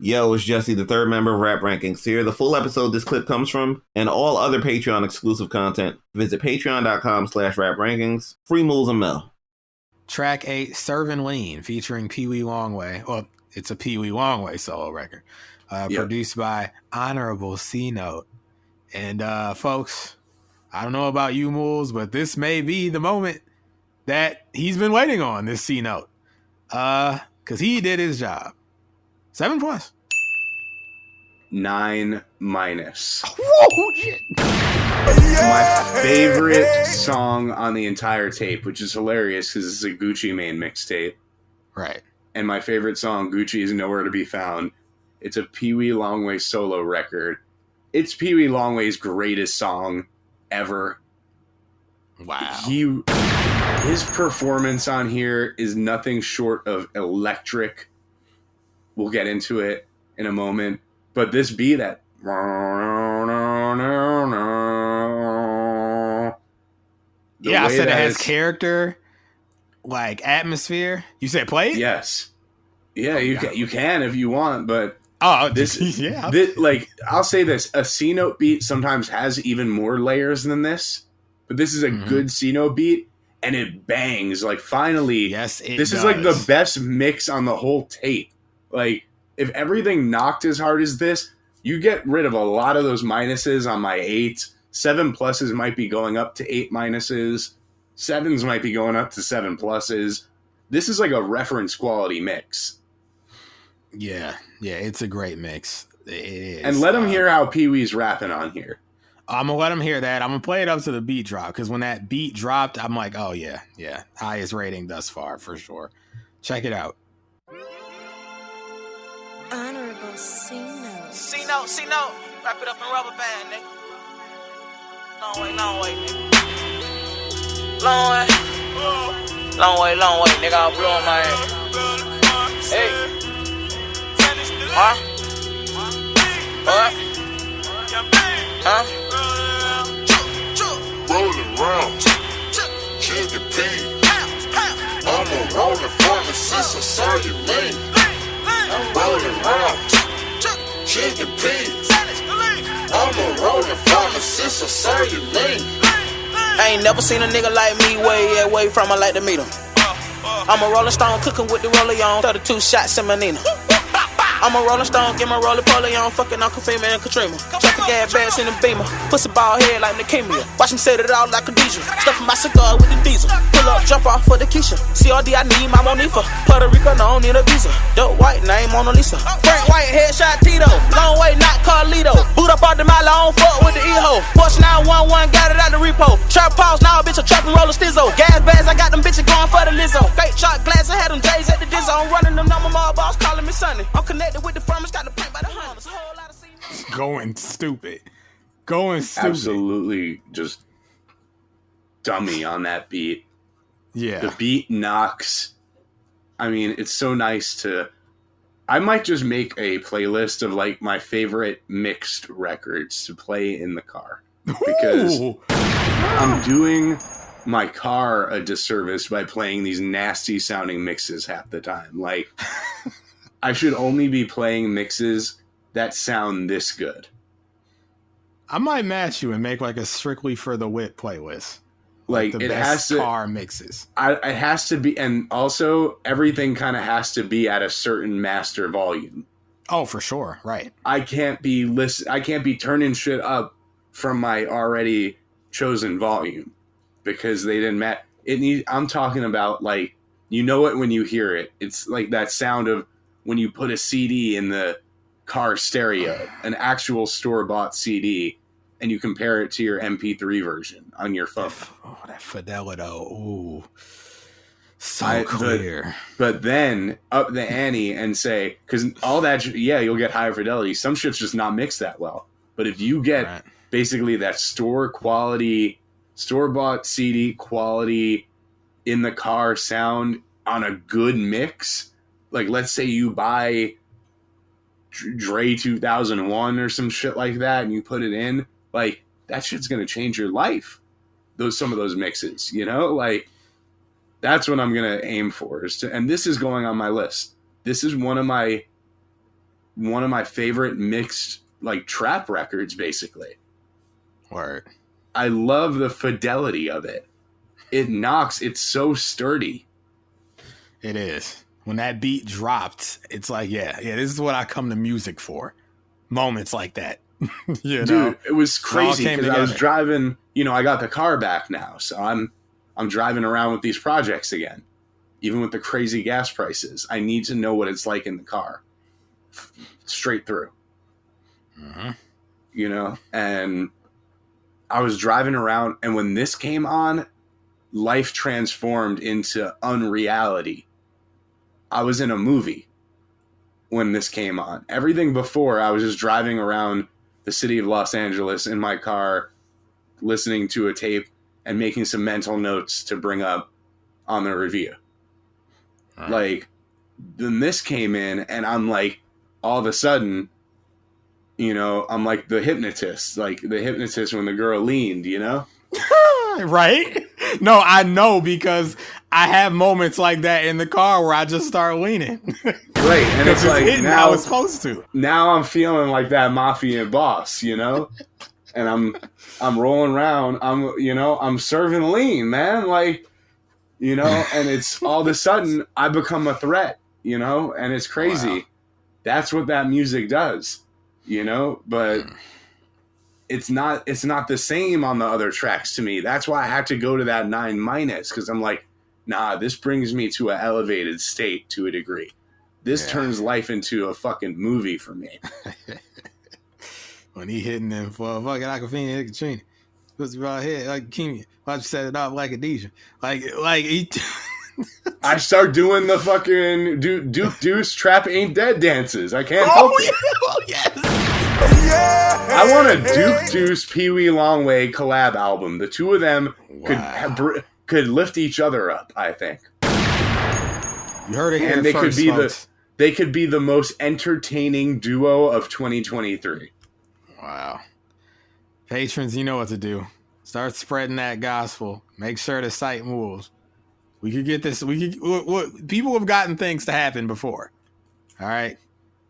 Yo, it's Jesse, the third member of Rap Rankings here. The full episode this clip comes from, and all other Patreon exclusive content, visit patreon.com/Rap Rankings. Free Moulz and Mel. Track 8, Servin Lean, featuring Peewee Longway. Well, it's a Peewee Longway solo record. Produced by Honorable C Note. And folks, I don't know about you, Moulz, but this may be the moment that he's been waiting on, this C Note. Because he did his job. 7+. 9-. Whoa, shit. My favorite song on the entire tape, which is hilarious because it's a Gucci Mane mixtape. Right. And my favorite song, Gucci is Nowhere to Be Found. It's a Peewee Longway solo record. It's Peewee Longway's greatest song ever. Wow. His performance on here is nothing short of electric. We'll get into it in a moment. But this beat at... I said it has character, like atmosphere. You said play it? Yes. Yeah, you can if you want, but... yeah. I'll say this. A C-note beat sometimes has even more layers than this. But this is a good C-note beat, and it bangs. Like, finally, yes, this is like the best mix on the whole tape. Like, if everything knocked as hard as this, you get rid of a lot of those minuses on my 8. 7+ might be going up to 8-. 7s might be going up to 7+. This is like a reference quality mix. Yeah, it's a great mix. It is. And let him hear how Pee-wee's rapping on here. I'm going to let him hear that. I'm going to play it up to the beat drop, because when that beat dropped, I'm like, oh, yeah. Highest rating thus far, for sure. Check it out. Honorable C-Note. C-Note. Wrap it up in rubber band, nigga. Long way, nigga. Long way, nigga. I'll blow my head. Hey. Huh? What? Huh? Rolling round, chicken pea. I'm a rolling pharmacist, I saw you lean. I'm rolling round, chicken pea. I'm a rolling pharmacist, I saw you lean. I ain't never seen a nigga like me way from I like to meet him. I'm a rolling stone cooking with the roller on, 32 shots in my Nina. I'm a rolling stone, get my roly-poly on, fucking Uncle Fema and Katrina. Traffic gas bags in the beamer, pussy ball head like leukemia. Watch him set it out like a DJ, stuffing my cigar with the diesel. Pull up, jump off for the Keisha. CRD, I need my Monifa. Puerto Rico, no, don't need a visa. Dope white, name Mona Lisa. Frank White, headshot Tito. Long way, not Carlito. Boot up out the mile, I don't fuck with the E-ho. Porsche 911, got it out the repo. Trap pause, now bitch, a trappin' roller stizzo. Gas bags, I got them bitches going for the Lizzo. Fake shot glass, I had them J's at the Dizzo. I'm running them number mall boss, calling me Sonny. I'm connected with the farmers, got the print by the hundreds. Going stupid. Absolutely just dummy on that beat. Yeah. The beat knocks. I mean, it's so nice to... I might just make a playlist of like my favorite mixed records to play in the car. Because I'm doing my car a disservice by playing these nasty sounding mixes half the time. Like... I should only be playing mixes that sound this good. I might match you and make like a strictly for the wit playlist. Like the it best has to car mixes. It has to be, and also everything kind of has to be at a certain master volume. Oh, for sure, right. I can't be turning shit up from my already chosen volume because they didn't match. I'm talking about like, you know it when you hear it. It's like that sound of when you put a CD in the car stereo, an actual store-bought CD, and you compare it to your MP3 version on your phone. That Fidelito. Ooh. So clear. But then up the ante and say, because all that, you'll get higher fidelity. Some shit's just not mixed that well. But if you get basically that store-bought CD quality in the car sound on a good mix... Like, let's say you buy Dre 2001 or some shit like that and you put it in, like, that shit's going to change your life. Some of those mixes, you know? Like, that's what I'm going to aim for. And this is going on my list. This is one of my one of my favorite mixed like trap records, basically. Word. I love the fidelity of it. It knocks. It's so sturdy. It is. When that beat dropped, it's like, yeah, this is what I come to music for. Moments like that. You know? Dude, it was crazy because I was together. driving, I got the car back now. So I'm driving around with these projects again. Even with the crazy gas prices, I need to know what it's like in the car. Straight through. Mm-hmm. And I was driving around, and when this came on, life transformed into unreality. I was in a movie when this came on. Everything before, I was just driving around the city of Los Angeles in my car, listening to a tape and making some mental notes to bring up on the review. Right. Like, then this came in, and I'm like, all of a sudden, I'm like the hypnotist when the girl leaned, Right? No, I know, because I have moments like that in the car where I just start leaning. Right, and it's like hitting now how it's supposed to. Now I'm feeling like that mafia boss, and I'm rolling around. I'm serving lean, man, like, and it's all of a sudden I become a threat, and it's crazy. Wow. That's what that music does, but it's not the same on the other tracks to me. That's why I had to go to that 9-, because I'm like, nah, this brings me to an elevated state to a degree. This turns life into a fucking movie for me. When he hitting them for fucking Aquafina Katrina. Pussy right here, like Kenya. Why'd you set it off like a DJ? Like he I start doing the fucking Duke Deuce Trap Ain't Dead dances. I can't help it. Oh, yes. I want a Duke Deuce Peewee Longway collab album. The two of them could lift each other up, I think. You heard it here and first, they could be the most entertaining duo of 2023. Wow. Patrons, you know what to do. Start spreading that gospel. Make sure the site moves. We could get this. People have gotten things to happen before. All right?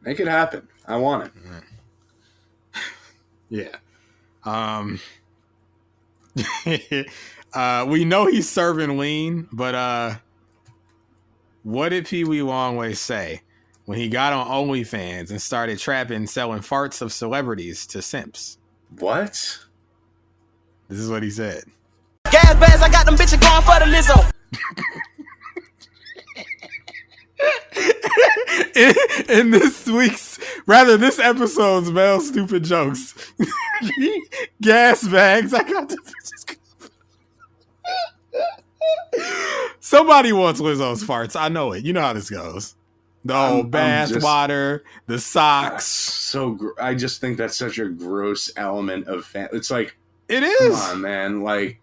Make it happen. I want Yeah. it. We know he's serving lean, but what did Peewee Longway say when he got on OnlyFans and started trapping, selling farts of celebrities to simps? What? This is what he said. Gas bags, I got them bitches going for the Lizzo. in this episode's Mel Stupid Jokes. Gas bags, I got the bitches. Somebody wants Lizzo's farts. I know it. You know how this goes. The old bath water, the socks. I just think that's such a gross element of it's like, it is. Come on, man. Like,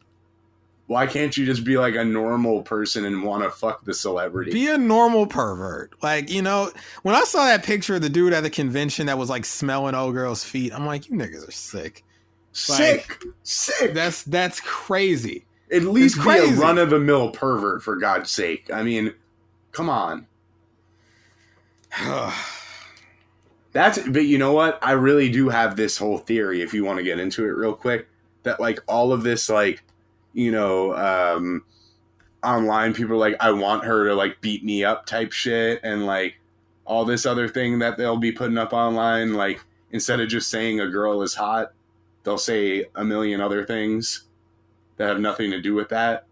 why can't you just be like a normal person and want to fuck the celebrity? Be a normal pervert. Like, when I saw that picture of the dude at the convention that was like smelling old girls' feet, I'm like, you niggas are sick. Sick. That's crazy. At least be a run-of-the-mill pervert, for God's sake. I mean, come on. But you know what? I really do have this whole theory, if you want to get into it real quick, that like all of this, like, online people are like, I want her to like beat me up type shit, and like all this other thing that they'll be putting up online, like instead of just saying a girl is hot, they'll say a million other things that have nothing to do with that,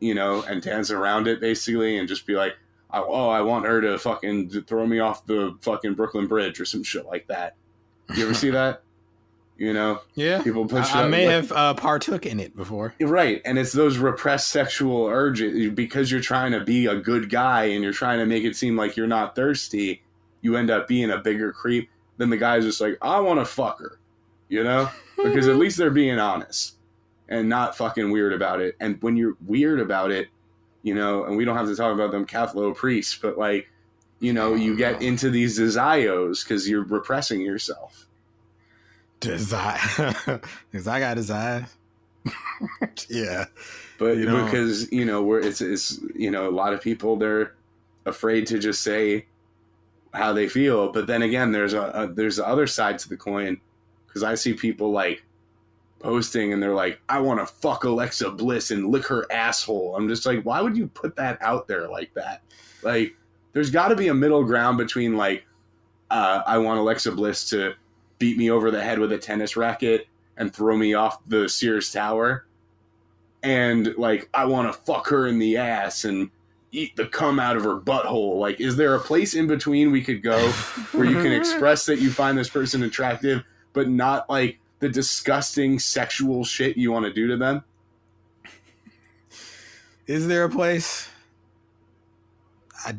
and dance around it basically, and just be like, I want her to fucking throw me off the fucking Brooklyn Bridge or some shit like that. You ever see that? Yeah. People push. I may have partook in it before. Right, and it's those repressed sexual urges because you're trying to be a good guy and you're trying to make it seem like you're not thirsty. You end up being a bigger creep than the guy's just like, I want to fuck her, because at least they're being honest and not fucking weird about it. And when you're weird about it, and we don't have to talk about them Catholic priests, but like, you get into these desires because you're repressing yourself. Desire. Because I got desire. Yeah. But because, it's a lot of people, they're afraid to just say how they feel. But then again, there's the other side to the coin, because I see people like posting and they're like, I want to fuck Alexa Bliss and lick her asshole. I'm just like, why would you put that out there like that? Like, there's got to be a middle ground between like, I want Alexa Bliss to beat me over the head with a tennis racket and throw me off the Sears Tower, and like, I want to fuck her in the ass and eat the cum out of her butthole. Like, is there a place in between we could go where you can express that you find this person attractive, but not like the disgusting sexual shit you want to do to them? Is there a place? I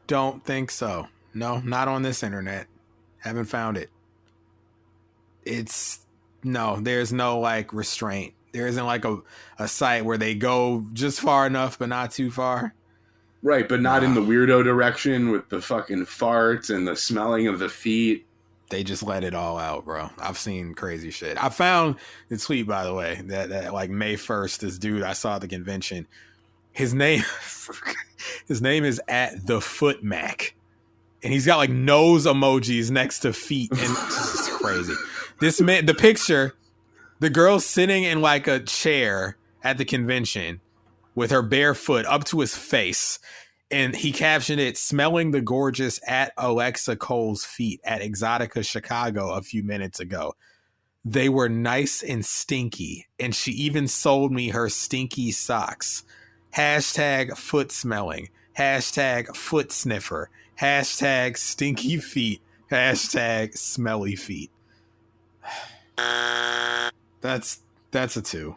don't think so. No, not on this internet. Haven't found it. There's no like restraint. There isn't like a site where they go just far enough but not too far. Right, but not in the weirdo direction with the fucking farts and the smelling of the feet. They just let it all out, bro. I've seen crazy shit. I found the tweet, by the way, that like May 1st, this dude I saw at the convention, his name is at the Foot Mac. And he's got like nose emojis next to feet. And it's crazy. This man, the picture, the girl sitting in like a chair at the convention with her bare foot up to his face. And he captioned it, smelling the gorgeous at Alexa Cole's feet at Exotica Chicago a few minutes ago. They were nice and stinky. And she even sold me her stinky socks. Hashtag foot smelling. Hashtag foot sniffer. Hashtag stinky feet. Hashtag smelly feet. That's a 2.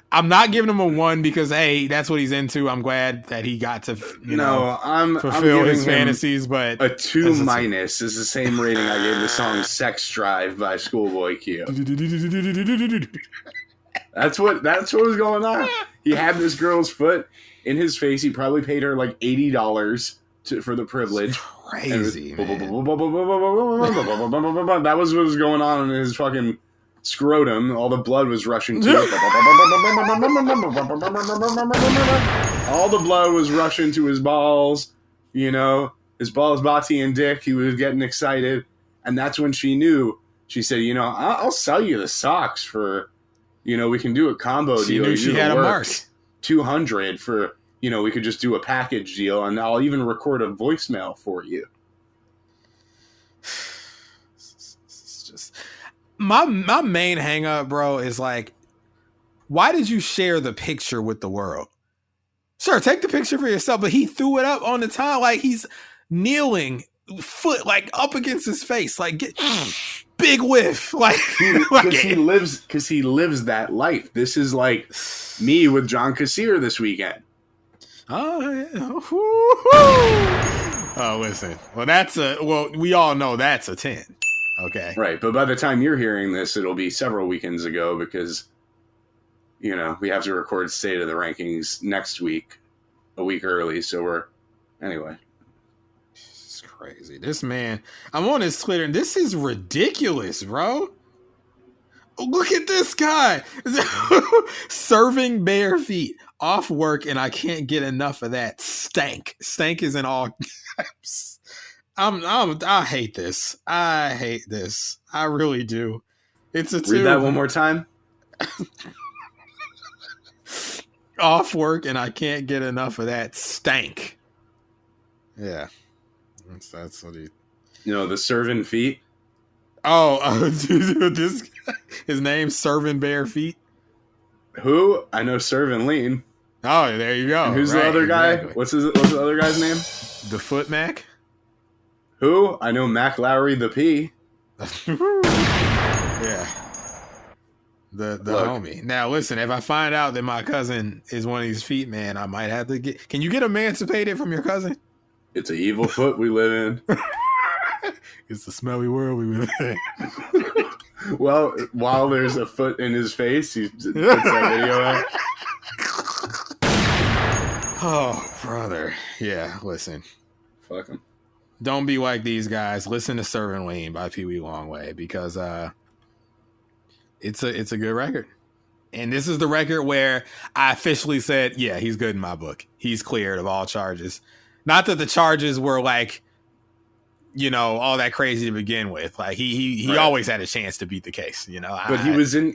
I'm not giving him a 1 because, hey, that's what he's into. I'm glad that he got to, fulfill his fantasies. But a 2 minus is the same rating I gave the song "Sex Drive" by Schoolboy Q. That's what was going on. He had this girl's foot in his face. He probably paid her like $80 for the privilege. Crazy, man. That was what was going on in his fucking scrotum. All the blood was rushing to it. All the blood was rushing to his balls. You know, his balls, body, and dick. He was getting excited, and that's when she knew. She said, I'll sell you the socks for, we can do a combo deal. She knew she had a mark. 200 for, we could just do a package deal, and I'll even record a voicemail for you. It's just my main hang up, bro, is like, why did you share the picture with the world? Sure, take the picture for yourself, but he threw it up on the time like he's kneeling, foot like up against his face, like big whiff, like because he lives that life. This is like me with John Kassir this weekend. Oh yeah. Oh, listen. Well, we all know that's a 10. Okay. Right, but by the time you're hearing this, it'll be several weekends ago because, we have to record State of the Rankings next week, a week early. So anyway. This is crazy. This man, I'm on his Twitter, and this is ridiculous, bro. Look at this guy. Serving bare feet. Off work, and I can't get enough of that stank. Stank is in all caps. I hate this. I hate this. I really do. It's a 2. Read that one more time. Off work, and I can't get enough of that stank. Yeah. That's what he... The Servin feet? Dude, this guy, his name's Servin Bare Feet. Who? I know Servin Lean. Oh, there you go. And who's the other guy? Exactly. What's the other guy's name? The Foot Mac. Who? I know Mac Lowry the P. Yeah. The homie. Now listen, if I find out that my cousin is one of these feet, man, I might have to get... Can you get emancipated from your cousin? It's an evil foot we live in. It's the smelly world we live in. Well, while there's a foot in his face, he puts that video out. Oh, brother. Yeah, listen. Fuck him. Don't be like these guys. Listen to Servin Lean by Peewee Longway because it's a good record. And this is the record where I officially said, yeah, he's good in my book. He's cleared of all charges. Not that the charges were like, all that crazy to begin with. Like he Right. always had a chance to beat the case, But he was in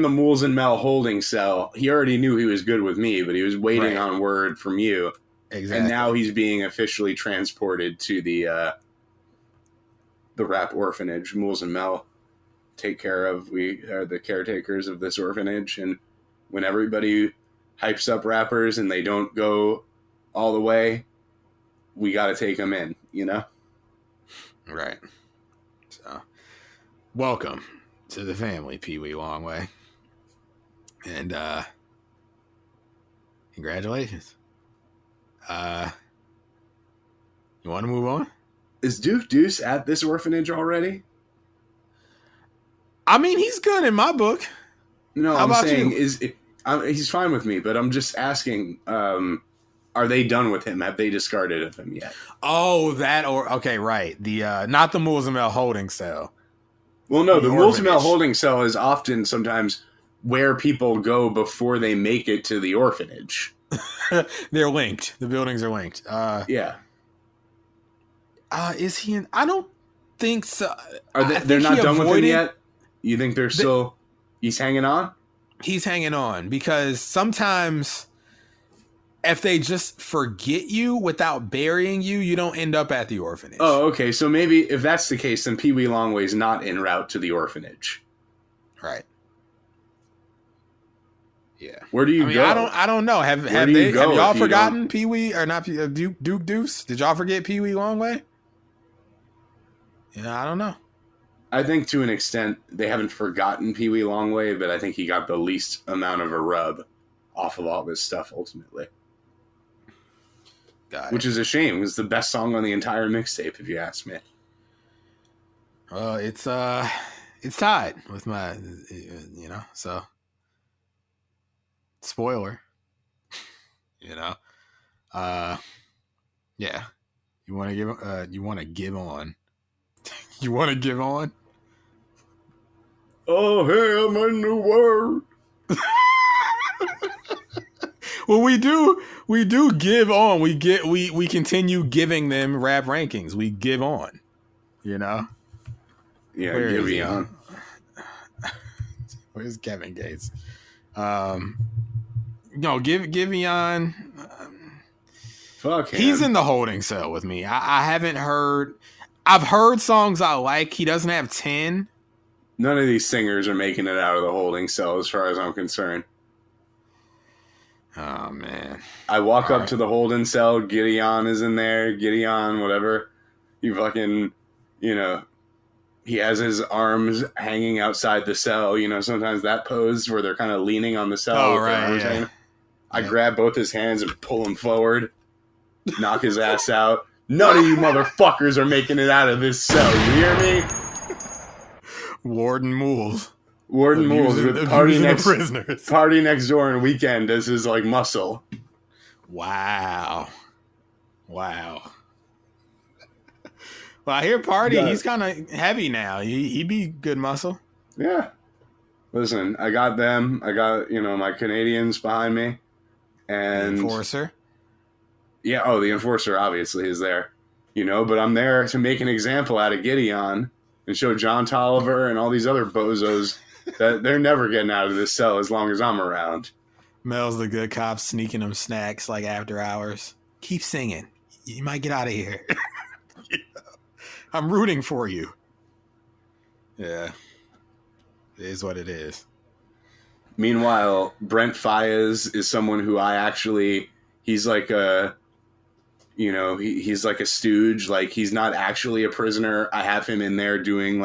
the Moulz and Mel holding cell. He already knew he was good with me, but he was waiting on word from you. Exactly. And now he's being officially transported to the rap orphanage. Moulz and Mel take care of. We are the caretakers of this orphanage, and when everybody hypes up rappers and they don't go all the way, we got to take them in, Right. So, welcome to the family, Peewee Longway, and congratulations. You want to move on? Is Duke Deuce at this orphanage already? I mean, he's good in my book. No, How I'm about saying you? he's fine with me, but I'm just asking, are they done with him? Have they discarded of him yet? Oh, okay, right. The not the Moulz and Mel holding cell. Well, no, the Moulz and Mel orphanage. holding cell is often sometimes where people go before they make it to the orphanage. They're linked. The buildings are linked. Yeah. Is he in? I don't think so. They're not done with him yet? You think they're still... He's hanging on? He's hanging on because sometimes if they just forget you without burying you, you don't end up at the orphanage. Oh, okay. So maybe if that's the case, then Peewee Longway's not en route to the orphanage. Right. Yeah. Where do you go? I don't know. Have y'all forgotten Peewee or not? Duke Deuce? Did y'all forget Peewee Longway? Yeah, I don't know. I think to an extent they haven't forgotten Peewee Longway, but I think he got the least amount of a rub off of all this stuff ultimately. Which is a shame. It's the best song on the entire mixtape, if you ask me. It's tied with my, so spoiler, yeah. You want to give on. You want to give on. Oh, hey, I'm in the world. Well, we do give on. We continue giving them rap rankings. We give on, Yeah, Where give is me he? on. Where's Kevin Gates? No, give me on. Fuck him. He's in the holding cell with me. I haven't heard. I've heard songs I like. He doesn't have 10. None of these singers are making it out of the holding cell, as far as I'm concerned. Oh man! I walk up to the holding cell. Gideon is in there. Gideon, whatever. He fucking, he has his arms hanging outside the cell. Sometimes that pose where they're kind of leaning on the cell. Oh, with their right, arms yeah. hanging. I grab both his hands and pull him forward, knock his ass out. None of you motherfuckers are making it out of this cell. You hear me? Warden Moulz. Warden Moulz with prisoners. Party Next Door and Weekend as his muscle. Wow. Well, I hear Party. Yeah. He's kind of heavy now. He be good muscle. Yeah. Listen, I got them. I got my Canadians behind me, and Enforcer. Yeah. Oh, the Enforcer obviously is there. But I'm there to make an example out of Gideon and show John Tolliver and all these other bozos that they're never getting out of this cell as long as I'm around. Mel's the good cop sneaking them snacks like after hours. Keep singing. You might get out of here. I'm rooting for you. Yeah. It is what it is. Meanwhile, Brent Faiyaz is someone who he's like a, he's like a stooge. Like, he's not actually a prisoner. I have him in there doing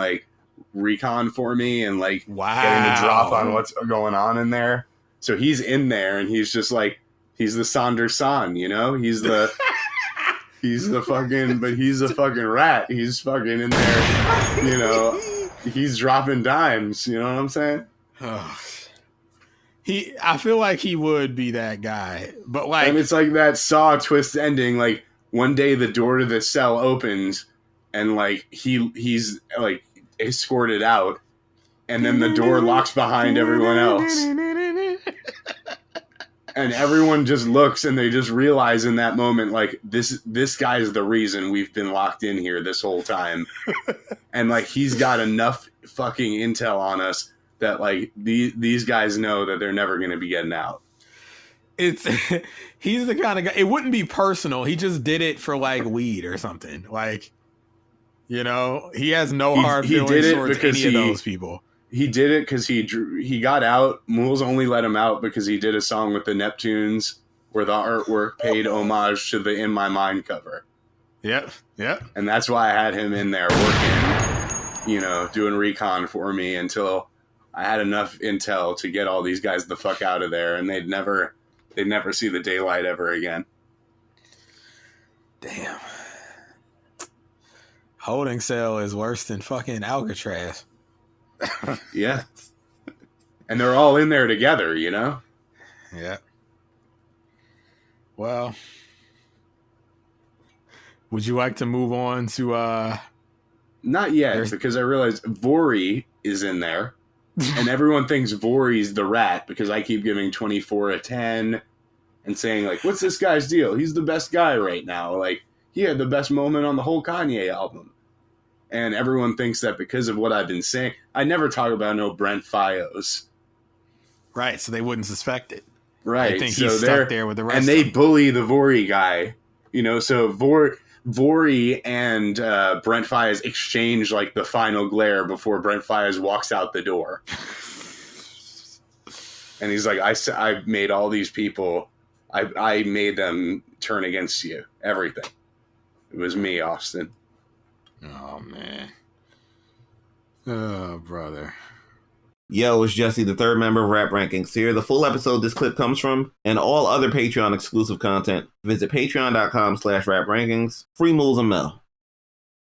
recon for me and getting the drop on what's going on in there. So he's in there and he's just he's the Sonder San, he's the he's the fucking rat. He's fucking in there, he's dropping dimes, you know what I'm saying? I feel like he would be that guy, but and it's like that Saw twist ending. One day the door to the cell opens and he's escorted out, and then the door locks behind everyone else. And everyone just looks and they just realize in that moment, like, this guy is the reason we've been locked in here this whole time. And, like, he's got enough fucking intel on us that, like, these guys know that they're never going to be getting out. He's the kind of guy, it wouldn't be personal. He just did it for, like, weed or something. Like, you know, he has no hard feelings towards any of those people. He did it because he got out. Moulz only let him out because he did a song with the Neptunes where the artwork paid homage to the In My Mind cover. Yep. And that's why I had him in there working, you know, doing recon for me until I had enough intel to get all these guys the fuck out of there, and they'd never see the daylight ever again. Damn. Holding cell is worse than fucking Alcatraz. Yeah. And they're all in there together, you know? Yeah. Well, would you like to move on to not yet, because I realized Vori is in there. And everyone thinks Vori's the rat because I keep giving 24 a 10 and saying, like, what's this guy's deal? He's the best guy right now. Like, he had the best moment on the whole Kanye album. And everyone thinks that because of what I've been saying. I never talk about no Brent Fios. Right, so they wouldn't suspect it. Right. I think he's stuck there with the rest and they bully the Vori guy. You know, so Vori and Brent Fios exchange, like, the final glare before Brent Fios walks out the door. And he's like, I made all these people, I made them turn against you. Everything. It was me, Austin. Oh, man. Oh, brother. Yo, it's Jesse, the third member of Rap Rankings here. The full episode this clip comes from, and all other Patreon exclusive content, visit patreon.com/raprankings. Free Moulz and Mel.